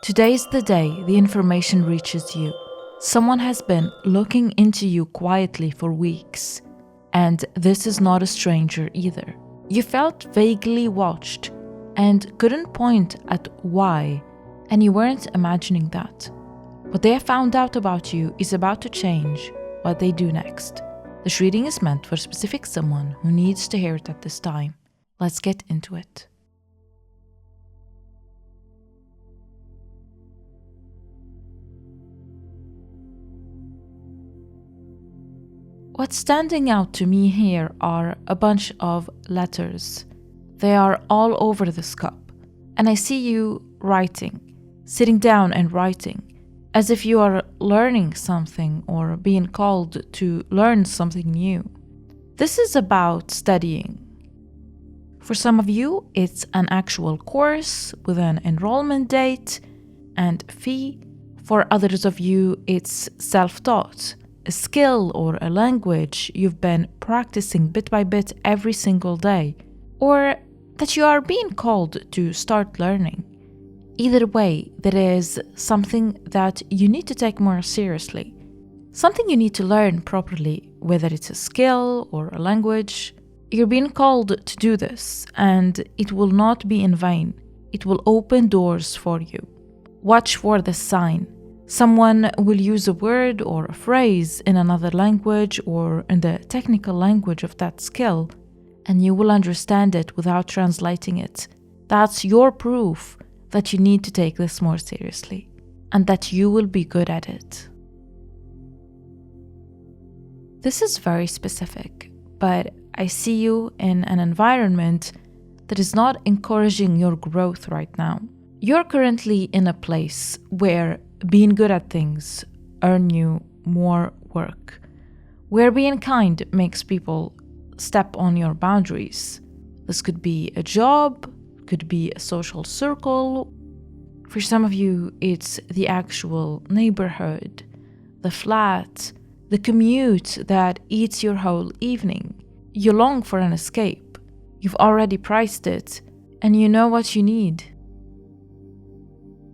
Today's the day the information reaches you. Someone has been looking into you quietly for weeks, and this is not a stranger either. You felt vaguely watched and couldn't point at why, and you weren't imagining that. What they have found out about you is about to change what they do next. This reading is meant for specific someone who needs to hear it at this time. Let's get into it. What's standing out to me here are a bunch of letters. They are all over this cup, and I see you writing, sitting down and writing, as if you are learning something or being called to learn something new. This is about studying. For some of you, it's an actual course with an enrollment date and fee. For others of you, it's self-taught, a skill or a language you've been practicing bit by bit every single day, or that you are being called to start learning. Either way, there is something that you need to take more seriously, something you need to learn properly, whether it's a skill or a language. You're being called to do this, and it will not be in vain. It will open doors for you. Watch for the sign. Someone will use a word or a phrase in another language or in the technical language of that skill, and you will understand it without translating it. That's your proof that you need to take this more seriously and that you will be good at it. This is very specific, but I see you in an environment that is not encouraging your growth right now. You're currently in a place where being good at things earn you more work, where being kind makes people step on your boundaries. This could be a job, could be a social circle. For some of you, it's the actual neighborhood, the flat, the commute that eats your whole evening. You long for an escape. You've already priced it, and you know what you need.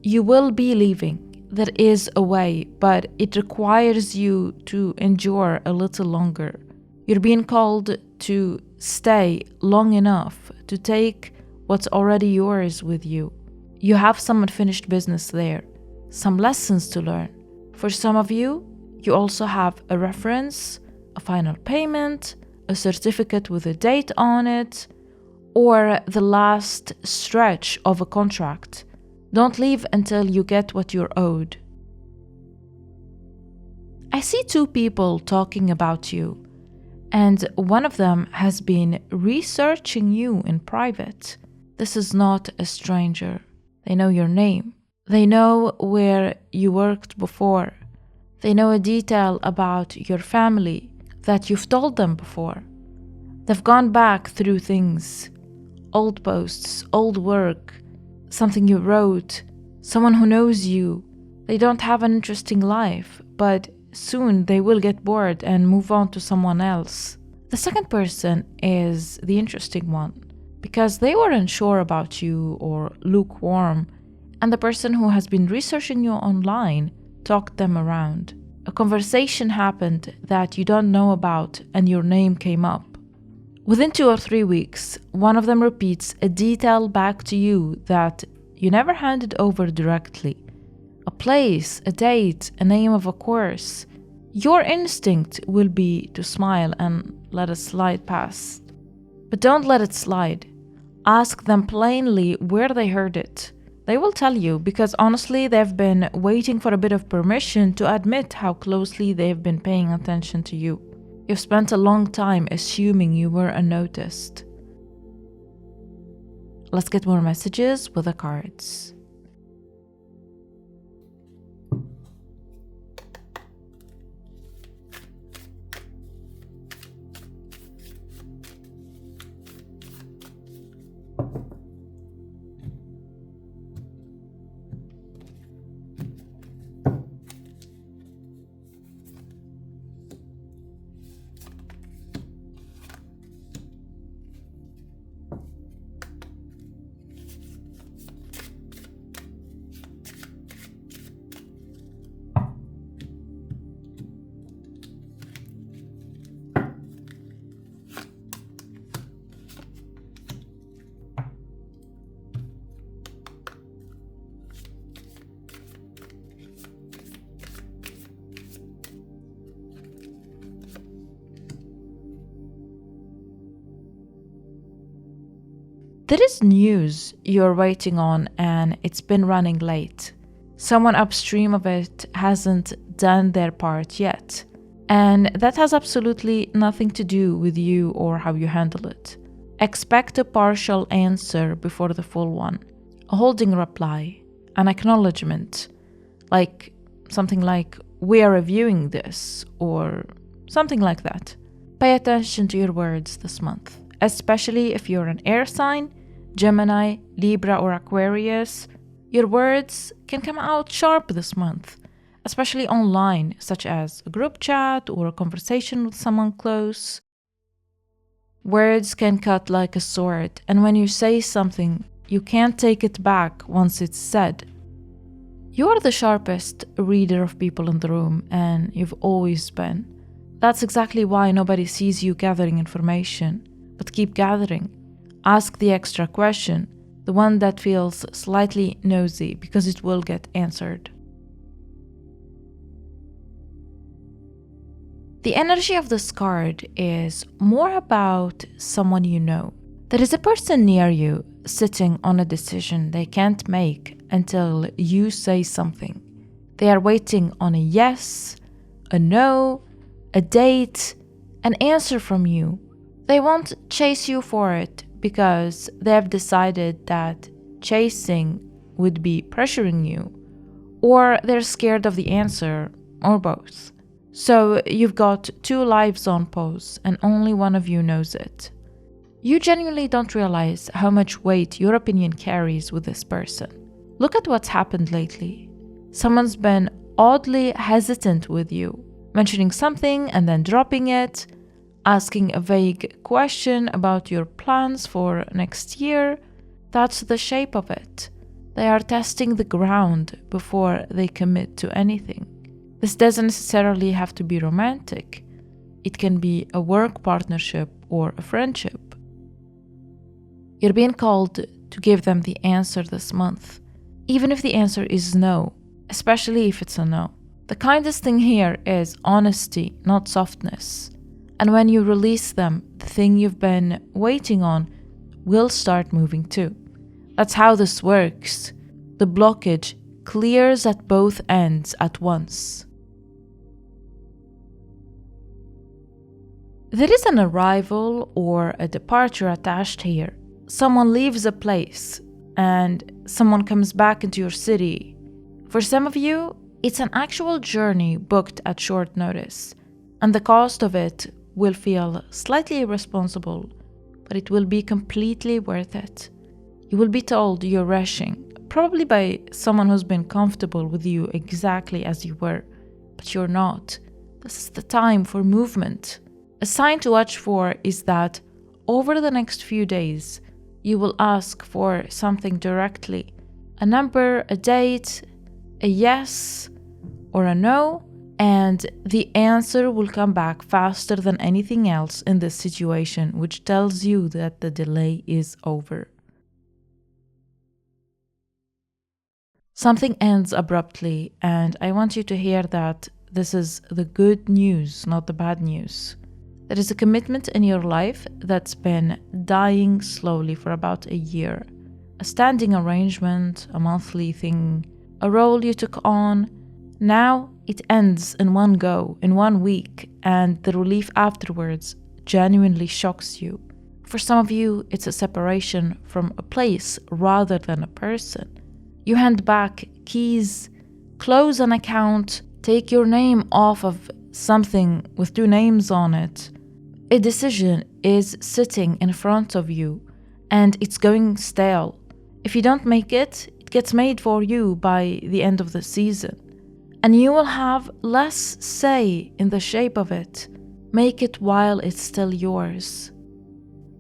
You will be leaving. There is a way, but it requires you to endure a little longer. You're being called to stay long enough to take what's already yours with you. You have some unfinished business there, some lessons to learn. For some of you, you also have a reference, a final payment, a certificate with a date on it, or the last stretch of a contract. Don't leave until you get what you're owed. I see two people talking about you, and one of them has been researching you in private. This is not a stranger. They know your name. They know where you worked before. They know a detail about your family that you've told them before. They've gone back through things, old posts, old work, something you wrote, someone who knows you. They don't have an interesting life, but soon they will get bored and move on to someone else. The second person is the interesting one, because they were unsure about you or lukewarm, and the person who has been researching you online talked them around. A conversation happened that you don't know about, and your name came up. Within 2 or 3 weeks, one of them repeats a detail back to you that you never handed over directly. A place, a date, a name of a course. Your instinct will be to smile and let it slide past. But don't let it slide. Ask them plainly where they heard it. They will tell you, because honestly, they've been waiting for a bit of permission to admit how closely they've been paying attention to you. You've spent a long time assuming you were unnoticed. Let's get more messages with the cards. There is news you're waiting on and it's been running late. Someone upstream of it hasn't done their part yet. And that has absolutely nothing to do with you or how you handle it. Expect a partial answer before the full one. A holding reply, an acknowledgement, like something like, "We are reviewing this," or something like that. Pay attention to your words this month, especially if you're an air sign, Gemini, Libra, or Aquarius. Your words can come out sharp this month, especially online, such as a group chat or a conversation with someone close. Words can cut like a sword, and when you say something, you can't take it back once it's said. You are the sharpest reader of people in the room, and you've always been. That's exactly why nobody sees you gathering information, but keep gathering. Ask the extra question, the one that feels slightly nosy, because it will get answered. The energy of this card is more about someone you know. There is a person near you sitting on a decision they can't make until you say something. They are waiting on a yes, a no, a date, an answer from you. They won't chase you for it because they have decided that chasing would be pressuring you, or they're scared of the answer, or both. So you've got two lives on pause and only one of you knows it. You genuinely don't realize how much weight your opinion carries with this person. Look at what's happened lately. Someone's been oddly hesitant with you, mentioning something and then dropping it, asking a vague question about your plans for next year. That's the shape of it. They are testing the ground before they commit to anything. This doesn't necessarily have to be romantic. It can be a work partnership or a friendship. You're being called to give them the answer this month, even if the answer is no, especially if it's a no. The kindest thing here is honesty, not softness. And when you release them, the thing you've been waiting on will start moving too. That's how this works. The blockage clears at both ends at once. There is an arrival or a departure attached here. Someone leaves a place and someone comes back into your city. For some of you, it's an actual journey booked at short notice, and the cost of it will feel slightly irresponsible, but it will be completely worth it. You will be told you're rushing, probably by someone who's been comfortable with you exactly as you were, but you're not. This is the time for movement. A sign to watch for is that over the next few days, you will ask for something directly. A number, a date, a yes or a no, and the answer will come back faster than anything else in this situation, which tells you that the delay is over. Something ends abruptly, and I want you to hear that this is the good news, not the bad news. There is a commitment in your life that's been dying slowly for about a year. A standing arrangement, a monthly thing, a role you took on. Now it ends in one go, in 1 week, and the relief afterwards genuinely shocks you. For some of you, it's a separation from a place rather than a person. You hand back keys, close an account, take your name off of something with 2 names on it. A decision is sitting in front of you and it's going stale. If you don't make it, it gets made for you by the end of the season. And you will have less say in the shape of it. Make it while it's still yours.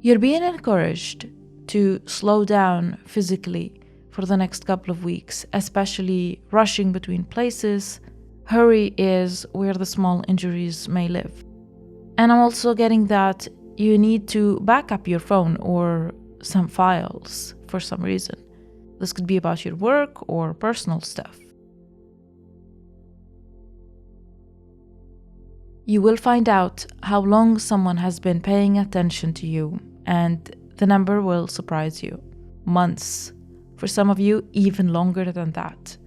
You're being encouraged to slow down physically for the next couple of weeks, especially rushing between places. Hurry is where the small injuries may live. And I'm also getting that you need to back up your phone or some files for some reason. This could be about your work or personal stuff. You will find out how long someone has been paying attention to you, and the number will surprise you. months. For some of you, even longer than that.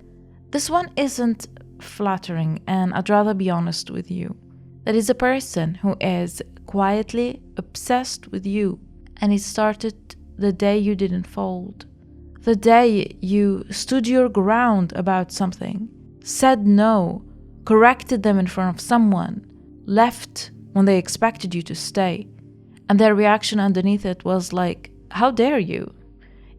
This one isn't flattering, and I'd rather be honest with you. There is a person who is quietly obsessed with you, and it started the day you didn't fold. The day you stood your ground about something, said no, corrected them in front of someone, left when they expected you to stay, and their reaction underneath it was like, how dare you?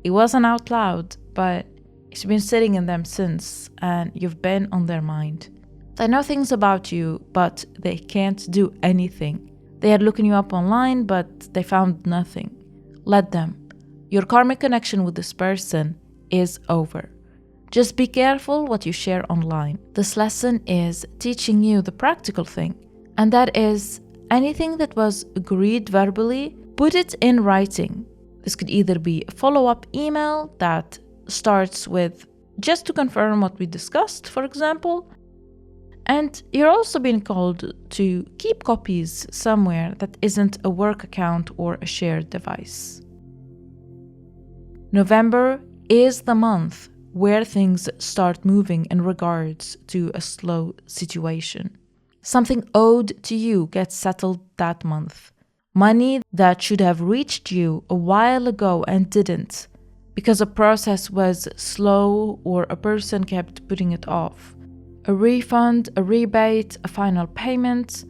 It wasn't out loud, but it's been sitting in them since, and you've been on their mind. They know things about you, but they can't do anything. They are looking you up online, but they found nothing. Let them. Your karmic connection with this person is over. Just be careful what you share online. This lesson is teaching you the practical thing, and that is anything that was agreed verbally, put it in writing. This could either be a follow-up email that starts with just to confirm what we discussed, for example. And you're also being called to keep copies somewhere that isn't a work account or a shared device. November is the month where things start moving in regards to a slow situation. Something owed to you gets settled that month. Money that should have reached you a while ago and didn't, because a process was slow or a person kept putting it off. A refund, a rebate, a final payment,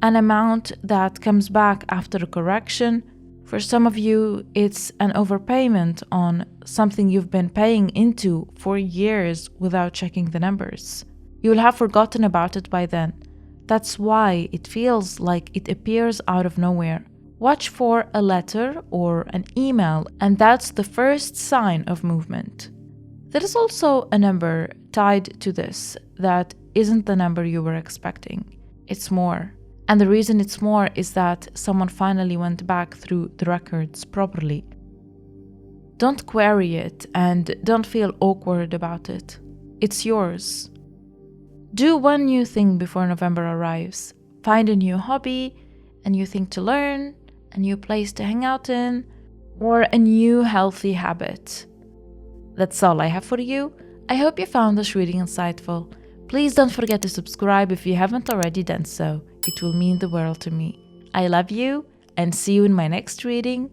an amount that comes back after a correction. For some of you, it's an overpayment on something you've been paying into for years without checking the numbers. You'll have forgotten about it by then. That's why it feels like it appears out of nowhere. Watch for a letter or an email, and that's the first sign of movement. There is also a number tied to this that isn't the number you were expecting. It's more. And the reason it's more is that someone finally went back through the records properly. Don't query it and don't feel awkward about it. It's yours. Do one new thing before November arrives. Find a new hobby, a new thing to learn, a new place to hang out in, or a new healthy habit. That's all I have for you. I hope you found this reading insightful. Please don't forget to subscribe if you haven't already done so. It will mean the world to me. I love you and see you in my next reading.